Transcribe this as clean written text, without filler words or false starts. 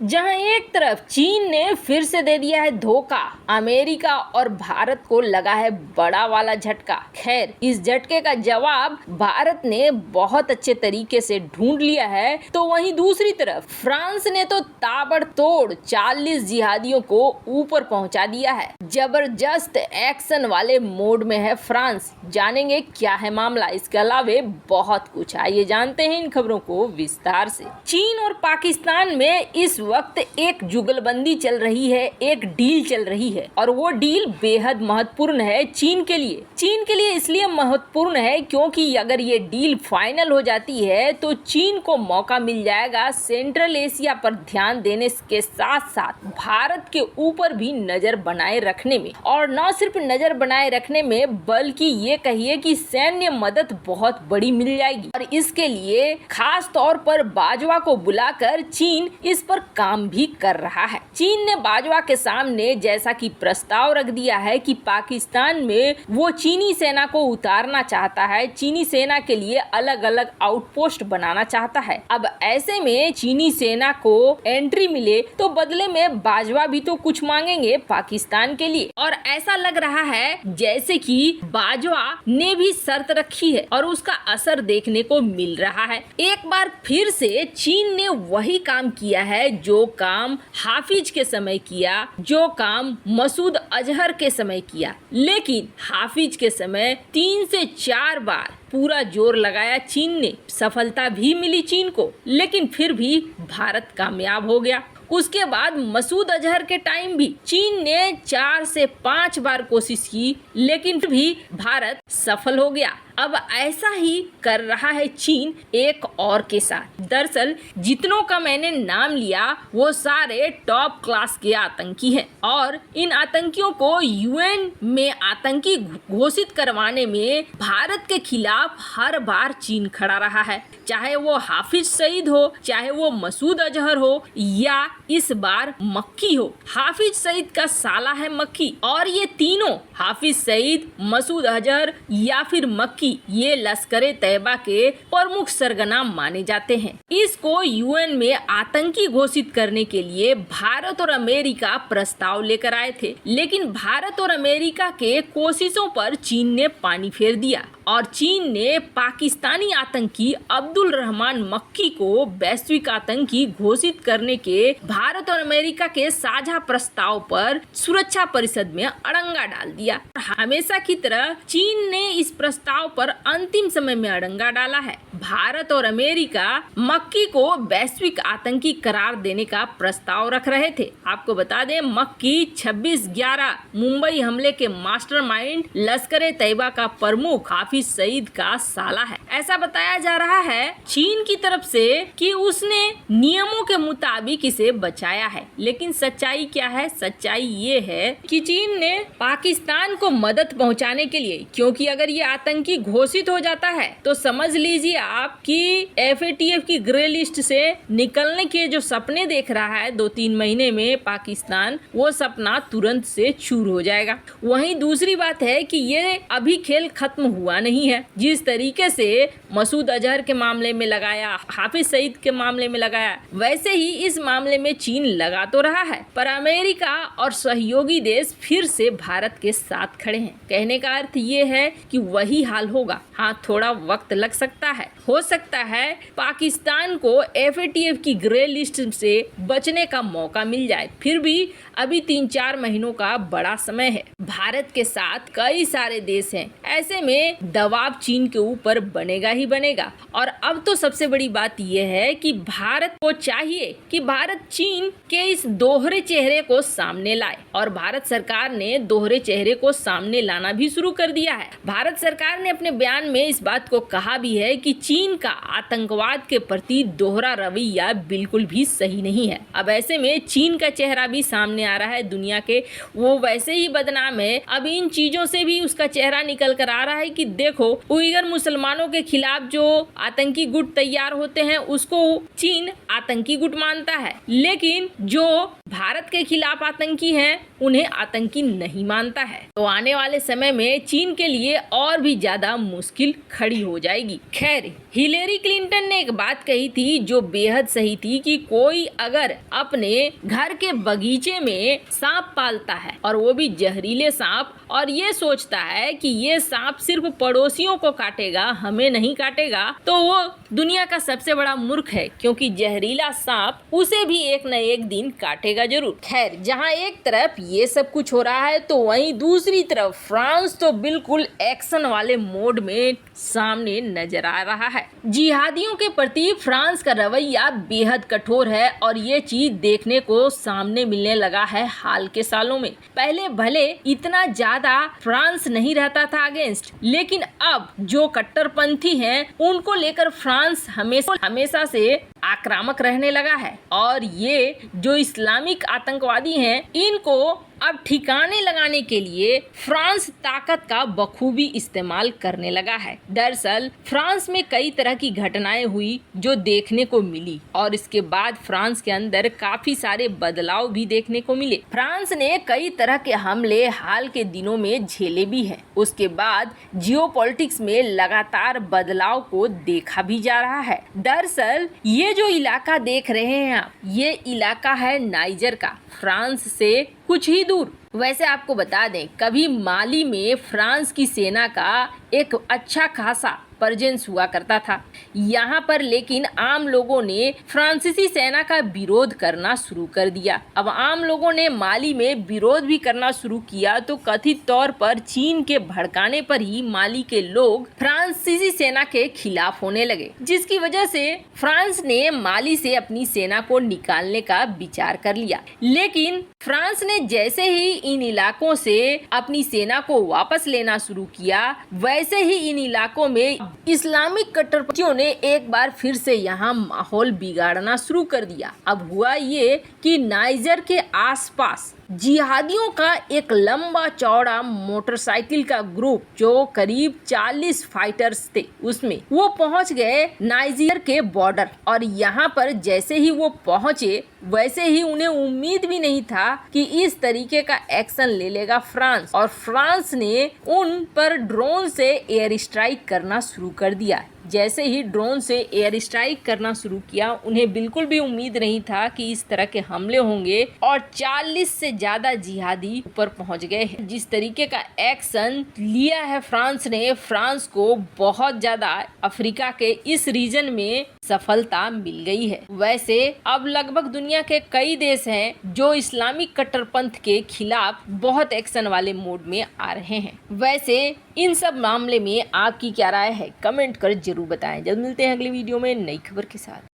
जहां एक तरफ चीन ने फिर से दे दिया है धोखा, अमेरिका और भारत को लगा है बड़ा वाला झटका। खैर, इस झटके का जवाब भारत ने बहुत अच्छे तरीके से ढूंढ लिया है, तो वहीं दूसरी तरफ फ्रांस ने तो ताबड़तोड़ 40 जिहादियों को ऊपर पहुंचा दिया है। जबरदस्त एक्शन वाले मोड में है फ्रांस। जानेंगे क्या है मामला, इसके अलावे बहुत कुछ। आइए जानते हैं इन खबरों को विस्तार से। चीन और पाकिस्तान में इस वक्त एक जुगलबंदी चल रही है, एक डील चल रही है, और वो डील बेहद महत्वपूर्ण है चीन के लिए। चीन के लिए इसलिए महत्वपूर्ण है क्योंकि अगर ये डील फाइनल हो जाती है तो चीन को मौका मिल जाएगा सेंट्रल एशिया पर ध्यान देने के साथ साथ भारत के ऊपर भी नजर बनाए रखने में, और न सिर्फ नजर बनाए रखने में बल्कि ये कहिए कि सैन्य मदद बहुत बड़ी मिल जाएगी। और इसके लिए खास तौर पर बाजवा को बुलाकर चीन इस पर काम भी कर रहा है। चीन ने बाजवा के सामने जैसा कि प्रस्ताव रख दिया है कि पाकिस्तान में वो चीनी सेना को उतारना चाहता है, चीनी सेना के लिए अलग अलग आउटपोस्ट बनाना चाहता है। अब ऐसे में चीनी सेना को एंट्री मिले तो बदले में बाजवा भी तो कुछ मांगेंगे पाकिस्तान के लिए, और ऐसा लग रहा है जैसे कि बाजवा ने भी शर्त रखी है और उसका असर देखने को मिल रहा है। एक बार फिर से चीन ने वही काम किया है जो काम हाफिज के समय किया, जो काम मसूद अजहर के समय किया, लेकिन हाफिज के समय 3 से 4 बार पूरा जोर लगाया चीन ने, सफलता भी मिली चीन को, लेकिन फिर भी भारत कामयाब हो गया। उसके बाद मसूद अजहर के टाइम भी चीन ने 4 से 5 बार कोशिश की, लेकिन फिर भी भारत सफल हो गया। अब ऐसा ही कर रहा है चीन एक और के साथ। दरअसल जितनों का मैंने नाम लिया वो सारे टॉप क्लास के आतंकी हैं, और इन आतंकियों को यूएन में आतंकी घोषित करवाने में भारत के खिलाफ हर बार चीन खड़ा रहा है। चाहे वो हाफिज सईद हो, चाहे वो मसूद अजहर हो, या इस बार मक्की हो। हाफिज सईद का साला है मक्की, और ये तीनों हाफिज सईद, मसूद अजहर या फिर मक्की, ये लश्कर तैयबा के प्रमुख सरगना माने जाते हैं। इसको यूएन में आतंकी घोषित करने के लिए भारत और अमेरिका प्रस्ताव लेकर आए थे, लेकिन भारत और अमेरिका के कोशिशों पर चीन ने पानी फेर दिया, और चीन ने पाकिस्तानी आतंकी अब्दुल रहमान मक्की को वैश्विक आतंकी घोषित करने के भारत और अमेरिका के साझा प्रस्ताव पर सुरक्षा परिषद में अड़ंगा डाल दिया। हमेशा की तरह चीन ने इस प्रस्ताव पर अंतिम समय में अड़ंगा डाला है। भारत और अमेरिका मक्की को वैश्विक आतंकी करार देने का प्रस्ताव रख रहे थे। आपको बता दें, मक्की 26/11 मुंबई हमले के मास्टरमाइंड लश्कर तैयबा का प्रमुख हाफिज सईद का साला है। ऐसा बताया जा रहा है चीन की तरफ से कि उसने नियमों के मुताबिक इसे बचाया है, लेकिन सच्चाई क्या है? सच्चाई ये है कि चीन ने पाकिस्तान को मदद पहुंचाने के लिए, क्योंकि अगर ये आतंकी घोषित हो जाता है तो समझ लीजिए आप कि एफएटीएफ की ग्रे लिस्ट से निकलने के जो सपने देख रहा है 2-3 महीने में पाकिस्तान, वो सपना तुरंत से चूर हो जाएगा। वहीं दूसरी बात है कि ये अभी खेल खत्म हुआ नहीं है। जिस तरीके से मसूद अजहर के मामले में लगाया, हाफिज सईद के मामले में लगाया, वैसे ही इस मामले में चीन लगा तो रहा है, पर अमेरिका और सहयोगी देश फिर से भारत के साथ खड़े हैं। कहने का अर्थ ये है कि वही हाल होगा। हाँ, थोड़ा वक्त लग सकता है, हो सकता है पाकिस्तान को एफएटीएफ की ग्रे लिस्ट से बचने का मौका मिल जाए, फिर भी अभी 3-4 महीनों का बड़ा समय है। भारत के साथ कई सारे देश हैं, ऐसे में दबाव चीन के ऊपर बनेगा ही बनेगा। और अब तो सबसे बड़ी बात यह है कि भारत को चाहिए कि भारत चीन के इस दोहरे चेहरे को सामने लाए, और भारत सरकार ने दोहरे चेहरे को सामने लाना भी शुरू कर दिया है। भारत सरकार ने अपने बयान में इस बात को कहा भी है कि चीन का आतंकवाद के प्रति दोहरा रवैया बिल्कुल भी सही नहीं है। अब ऐसे में चीन का चेहरा भी सामने आ रहा है दुनिया के, वो वैसे ही बदनाम है, अब इन चीजों से भी उसका चेहरा निकल कर आ रहा है कि देखो, उइगर मुसलमानों के खिलाफ जो आतंकी गुट तैयार होते हैं उसको चीन आतंकी गुट मानता है, लेकिन जो भारत के खिलाफ आतंकी हैं उन्हें आतंकी नहीं मानता है। तो आने वाले समय में चीन के लिए और भी ज्यादा मुश्किल खड़ी हो जाएगी। खैर, हिलेरी क्लिंटन ने एक बात कही थी जो बेहद सही थी कि कोई अगर अपने घर के बगीचे में सांप पालता है और वो भी जहरीले सांप, और ये सोचता है कि ये सांप सिर्फ पड़ोसियों को काटेगा, हमें नहीं काटेगा, तो वो दुनिया का सबसे बड़ा मूर्ख है, क्योंकि जहरीला सांप उसे भी एक न एक दिन काटेगा जरूर। खैर, जहाँ एक तरफ ये सब कुछ हो रहा है तो वहीं दूसरी तरफ फ्रांस तो बिल्कुल एक्शन वाले मोड में सामने नजर आ रहा है। जिहादियों के प्रति फ्रांस का रवैया बेहद कठोर है और ये चीज देखने को सामने मिलने लगा है हाल के सालों में। पहले भले इतना ज्यादा फ्रांस नहीं रहता था अगेंस्ट, लेकिन अब जो कट्टरपंथी हैं उनको लेकर फ्रांस हमेशा से आक्रामक रहने लगा है और ये जो इस्लामिक आतंकवादी हैं इनको अब ठिकाने लगाने के लिए फ्रांस ताकत का बखूबी इस्तेमाल करने लगा है। दरअसल फ्रांस में कई तरह की घटनाएं हुई जो देखने को मिली और इसके बाद फ्रांस के अंदर काफी सारे बदलाव भी देखने को मिले। फ्रांस ने कई तरह के हमले हाल के दिनों में झेले भी हैं। उसके बाद जियोपॉलिटिक्स में लगातार बदलाव को देखा भी जा रहा है। दरअसल ये जो इलाका देख रहे हैं आप, ये इलाका है नाइजर का, फ्रांस से कुछ ही दूर। वैसे आपको बता दें, कभी माली में फ्रांस की सेना का एक अच्छा खासा प्रेजेंस हुआ करता था यहाँ पर, लेकिन आम लोगों ने फ्रांसीसी सेना का विरोध करना शुरू कर दिया। अब आम लोगों ने माली में विरोध भी करना शुरू किया तो कथित तौर पर चीन के भड़काने पर ही माली के लोग फ्रांसीसी सेना के खिलाफ होने लगे, जिसकी वजह से फ्रांस ने माली से अपनी सेना को निकालने का विचार कर लिया। लेकिन फ्रांस ने जैसे ही इन इलाकों से अपनी सेना को वापस लेना शुरू किया, वैसे ही इन इलाकों में इस्लामिक कट्टरपंथियों ने एक बार फिर से यहाँ माहौल बिगाड़ना शुरू कर दिया। अब हुआ ये कि नाइजर के आसपास जिहादियों का एक लंबा चौड़ा मोटरसाइकिल का ग्रुप जो करीब 40 फाइटर्स थे, उसमें वो पहुंच गए नाइजीर के बॉर्डर। और यहाँ पर जैसे ही वो पहुंचे वैसे ही उन्हें उम्मीद भी नहीं था कि इस तरीके का एक्शन ले लेगा फ्रांस, और फ्रांस ने उन पर ड्रोन से एयर स्ट्राइक करना शुरू कर दिया। जैसे ही ड्रोन से एयर स्ट्राइक करना शुरू किया, उन्हें बिल्कुल भी उम्मीद नहीं था कि इस तरह के हमले होंगे और 40 से ज्यादा जिहादी ऊपर पहुंच गए हैं। जिस तरीके का एक्शन लिया है फ्रांस ने, फ्रांस को बहुत ज्यादा अफ्रीका के इस रीजन में सफलता मिल गई है। वैसे अब लगभग दुनिया के कई देश हैं जो इस्लामिक कट्टरपंथ के खिलाफ बहुत एक्शन वाले मोड में आ रहे हैं। वैसे इन सब मामले में आपकी क्या राय है, कमेंट कर जरूर बताएं। जल्द मिलते हैं अगली वीडियो में नई खबर के साथ।